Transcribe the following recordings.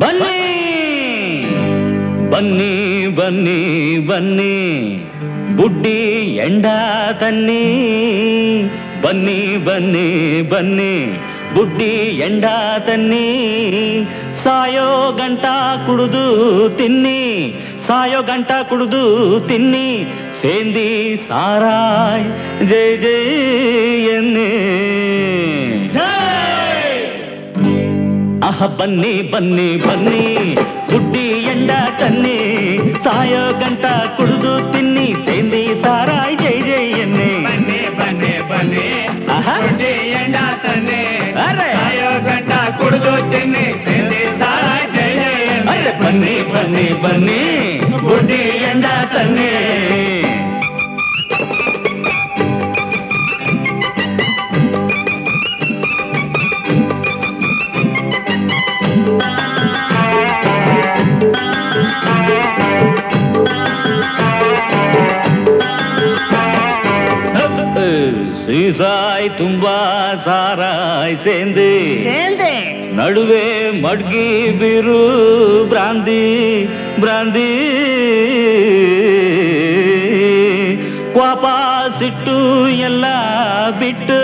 ಬನ್ನಿ ಬನ್ನಿ ಬನ್ನಿ ಬನ್ನಿ ಬುಡ್ಡಿ ಎಂಡ ತನ್ನಿ ಬನ್ನಿ ಬನ್ನಿ ಬನ್ನಿ ಬುಡ್ಡಿ ಎಂಡ ತನ್ನಿ ಸಾಯೋ ಗಂಟ ಕುಡಿದು ತಿನ್ನಿ ಸಾಯೋ ಗಂಟ ಕುಡಿದು ತಿನ್ನಿ ಸೇಂದಿ ಸಾರಾಯ್ ಜೈ ಜೈ ಎನ್ನಿ ಆಹ ಬನ್ನಿ ಬನ್ನಿ ಬನ್ನಿ ಬುಡ್ಡಿ ಎಂಡ ತನ್ನಿ ಸಾಯೋ ಗಂಟ ಕುಡಿದು ತಿನ್ನಿ ಸೇಂದಿ ಸಾರಾಯ್ ಜೈ ಜೈ ಎನ್ನಿ ಬನ್ನಿ ಬನ್ನಿ ಬನ್ನಿ ಬುಡ್ಡಿ ಎಂಡ ತನ್ನಿ ಸಾಯೋ ಗಂಟ ಕುಡಿದು ತಿನ್ನಿ ಸೇಂದಿ ಸಾರಾಯ್ ಜೈ ಜೈ ಎನ್ನಿ ಬನ್ನಿ ಬನ್ನಿ ಬನ್ನಿ ಬುಡ್ಡಿ ಎಂಡ ತನ್ನಿ ಸೀಸಾಯ್ ತುಂಬಾ ಸಾರಾಯ್ ಸೇಂದಿ ನಡುವೆ ಮಡ್ಗಿ ಬೀರು ಬ್ರಾಂದಿ ಬ್ರಾಂದಿ ಕ್ವಾಪ ಸಿಟ್ಟು ಎಲ್ಲ ಬಿಟ್ಟು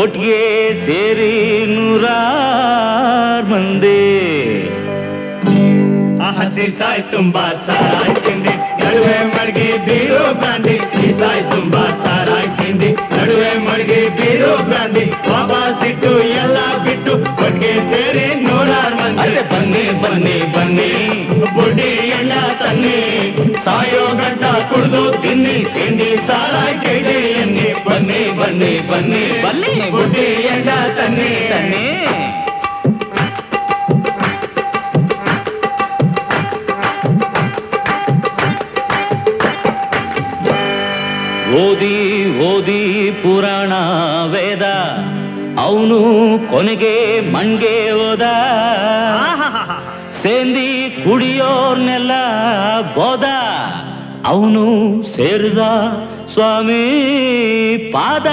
ಒಟ್ಟಿಗೆ ಸೇರಿ 100 ಮಂದಿ ಸೀಸಾಯ್ ತುಂಬಾ ಸಾರಾಯ್ ಸಿಂದಿ ನಡುವೆ ಮಡ್ಗಿ ಬೀರು ಬ್ರಾಂದಿ ಸೀಸಾಯ್ ತುಂಬಾ ಸಾರಾಯ್ ಸಿಂದಿ ನಡುವೆ ಮಡ್ಗಿ ಬೀರು ಬ್ರಾಂದಿ ವಾಪಸ್ ಇಟ್ಟು ಎಲ್ಲ ಬಿಟ್ಟು ಒಟ್ಟಿಗೆ ಸೇರಿ 100 ಮಂದಿ ಬನ್ನಿ ಬನ್ನಿ ಬನ್ನಿ ಬುಡ್ಡಿ ಎಣ್ಣ ತನ್ನಿ ಸಾಯೋ ಗಂಟ ಕುಡಿದು ತಿನ್ನಿ ತಿಂಡಿ ಸಾರಾಯ್ ಜೈ ಜೈ ಎನ್ನಿ ಬನ್ನಿ ಬನ್ನಿ ಬನ್ನಿ ಬನ್ನಿ ಬುಡ್ಡಿ ಎಣ್ಣ ತನ್ನಿ ತನ್ನಿ ಓದಿ ಓದಿ ಪುರಾಣ ವೇದ ಅವನು ಕೊನೆಗೆ ಮಣ್ಗೆ ಹೋದ ಸೇಂದಿ ಕುಡಿಯೋರ್ನೆಲ್ಲ ಬೋದ ಅವನು ಸೇರಿದ ಸ್ವಾಮಿ ಪಾದ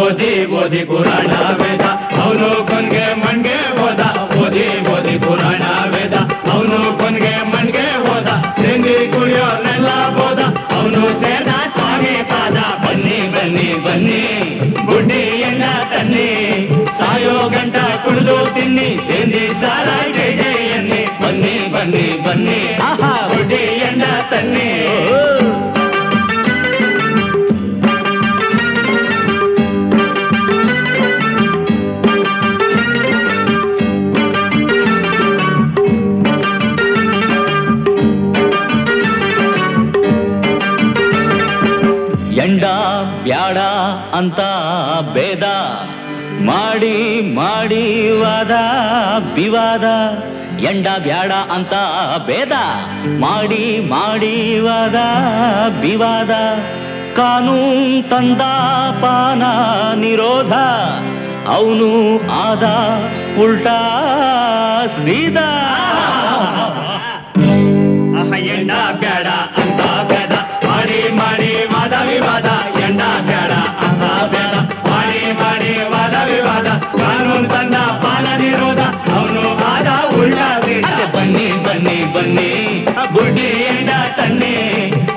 ಓದಿ ಓದಿ ಪುರಾಣ ವೇದ ಅವನು ಕೊನ್ಗೆ ಮಣ್ಗೆ ಹೋದ ಓದಿ ಓದಿ ಪುರಾಣ ವೇದ ಅವನು ಕೊನ್ಗೆ ಮಣ್ಗೆ ಹೋದ ತಿಂಡಿ ಕುಡಿಯೋರ್ನೆಲ್ಲ ಬೋದ ಅವನು ಸೇದ ಸ್ವಾಮಿ ಪಾದ ಬನ್ನಿ ಬನ್ನಿ ಬನ್ನಿ ಬುಡ್ಡಿ ಎಣ್ಣ ತನ್ನಿ ಸಾಯೋ ಗಂಟ ಕುಡಿದು ತಿನ್ನಿ ತಿಂಡಿ ಸಾರಾಯ್ ಜೈ ಜೈ ಎನ್ನಿ ಬನ್ನಿ ಬನ್ನಿ ಬನ್ನಿ ಬುಡ್ಡಿ ಎಣ್ಣ ತನ್ನಿ ಎಂಡ ಬ್ಯಾಡ ಅಂತ ಭೇದ ಮಾಡಿ ಮಾಡಿ ವಾದ ವಿವಾದ ಎಂಡ ಬ್ಯಾಡ ಅಂತ ಭೇದ ಮಾಡಿ ಮಾಡಿ ವಾದ ವಿವಾದ ಕಾನೂನ್ ತಂದ ಪಾನ ನಿರೋಧ ಅವನು ಆದ ಉಲ್ಟಾ ಸೀದಾ ಎಂಡ ಬ್ಯಾಡ ಅಂತ ಬೇಡ ಮಾಡಿ ಮಾಡಿ ವಾದ ವಿವಾದ ಎಂಡ ಬೇಡ ಅಂತ ಬೇಡ ಮಾಡಿ ಮಾಡಿ ವಾದ ವಿವಾದ ಕಾನೂನು ತಂದ ಪಾಲ ನಿರೋಧ ಅವನು ಆದ ಉಲ್ಟಾ ಸೀದಾ ಬನ್ನಿ ಬನ್ನಿ ಬನ್ನಿ ಬುಡ್ಡಿ ಎಂಡ ತನ್ನಿ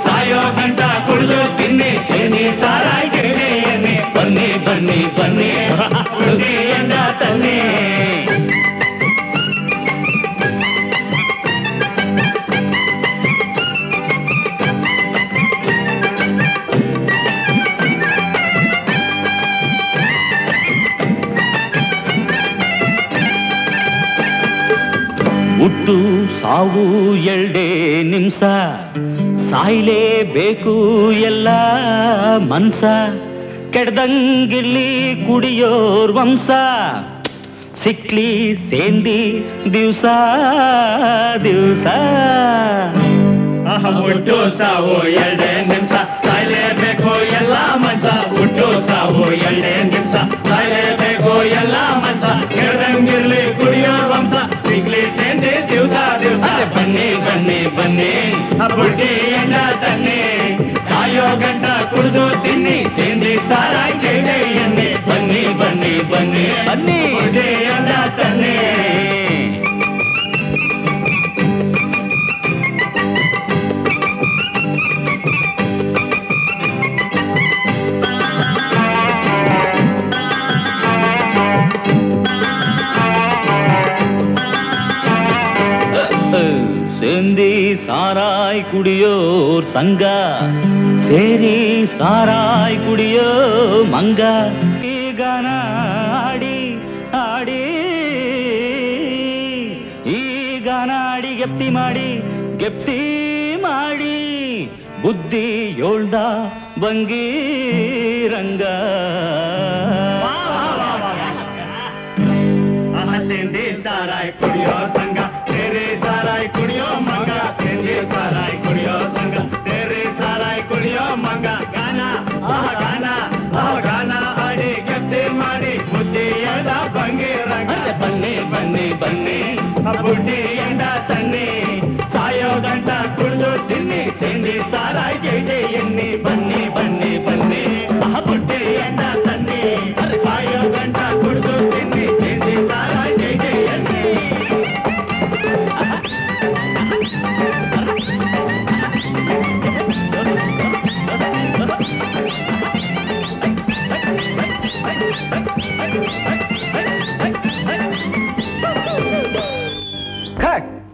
ಸಾಯೋ ಗಂಟ ಕುಡಿದು ತಿನ್ನಿ ಸೇನಿ ಸಾರಾಯ್ ಜೈ ಜೈ ಎನ್ನಿ ಬನ್ನಿ ಬನ್ನಿ ಬನ್ನಿ ಬುಡ್ಡಿ ಎಂಡ ತನ್ನಿ ಹುಟ್ಟು ಸಾವು 2 ನಿಮಿಷ ಸಾಯ್ಲೇಬೇಕು ಎಲ್ಲ ಮನ್ಸ ಕೆಡ್ದಂಗಿರ್ಲಿ ಕುಡಿಯೋರ್ ವಂಶ ಸಿಕ್ಲಿ ಸೇಂದಿ ದಿವಸ ದಿವಸ ಹುಟ್ಟು ಸಾವು 2 ನಿಮಿಷ ಸಾಯ್ಲೇಬೇಕು ಎಲ್ಲ ಮನ್ಸ ಹುಟ್ಟು ಸಾವು 2 ನಿಮಿಷ ಸಾಯ್ಲೇಬೇಕು ಎಲ್ಲ ಮನ್ಸ ಕೆಡ್ದಂಗಿರ್ಲಿ ಕುಡಿಯೋರ್ ವಂಶ ಸಿಗ್ಲಿ ಸೇಂದಿ ದಿವಸ ದಿವಸ ಬನ್ನಿ ಬನ್ನಿ ಬನ್ನಿ ಬುಡ್ಡಿ ಎಂಡ ತನ್ನಿ ಸಾಯೋ ಗಂಟ ಕುಡಿದು ತಿನ್ನಿ ಸೇಂದಿ ಸಾರಾಯ್ ಜೈ ಜೈ ಎನ್ನಿ ಬನ್ನಿ ಬನ್ನಿ ಬನ್ನಿ ಬನ್ನಿ ಬುಡ್ಡಿ ಎಂಡ ತನ್ನಿ ಸೇಂದಿ ಸಾರಾಯ್ ಕುಡಿಯೋರ್ ಸಂಘ ಸೇರಿ ಸಾರಾಯ್ ಕುಡಿಯೋ ಮಂಗ ಈ ಗಾನ ಆಡಿ ಆಡಿ ಈ ಗಾನ ಆಡಿ ಗೆಪ್ತಿ ಮಾಡಿ ಗೆಪ್ತಿ ಮಾಡಿ ಬುದ್ಧಿ ಯೋಳ್ದ ಬಂಗೀರಂಗ ಸೇಂದಿ ಸಾರಾಯ್ ಕುಡಿಯೋ ಸಂಘ ಸೇರಿ ಸಾರಾಯ್ ಕುಡಿಯೋ ಮಂಗ ಸೇಂದಿ ಸಾರಾಯ್ ಕುಡಿಯೋ ಸಂಘ ಸೇರಿ ಸಾರಾಯ್ ಕುಡಿಯೋ ಮಂಗ ಗಾನ ಗಾನ ಆಡಿ ಗೆದ್ದೆ ಮಾಡಿ ಬುದ್ಧಿ ಎಂಡ ಬಂಗಿ ರಂಗ ಬನ್ನಿ ಬನ್ನಿ ಬನ್ನಿ ಬುಡ್ಡಿ ಎಂಡ ತನ್ನಿ ಸಾಯೋ ಗಂಟ ಕುಡಿದು ತಿನ್ನಿ ಸೇಂದಿ ಸಾರಾಯ್ ಜೈ ಜೈ